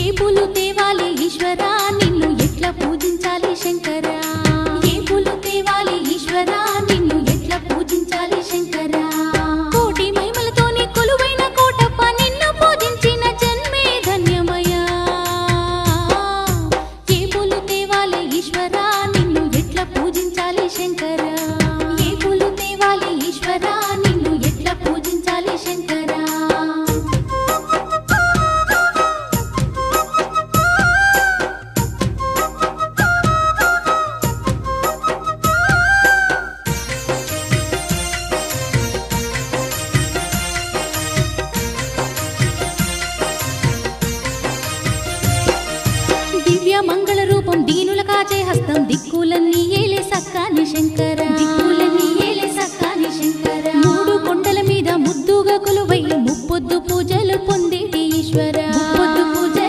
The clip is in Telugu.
ఏ పూలు తేవాలి ఈశ్వరా నిన్ను ఎట్లా పూజించాలి శంకరా ఏ పూలు తేవాలి ఈశ్వరా నిన్ను ఎట్లా పూజించాలి శంకరా కోటి మహిమలతోని కొలువైన కోటప్ప నిన్ను పూజించిన జన్మే ధన్యమయ్యా ఏ పూలు తేవాలి ఈశ్వరా నిన్ను ఎట్లా పూజించాలి శంకరా ఏ పూలు తేవాలి ఈశ్వరా నిన్ను ఎట్లా పూజించాలి శంకరా దివ్య మంగళ రూపం దీనుల కాచే హస్తం దిక్కులన్నీ ఏలే సక్కాని శంకర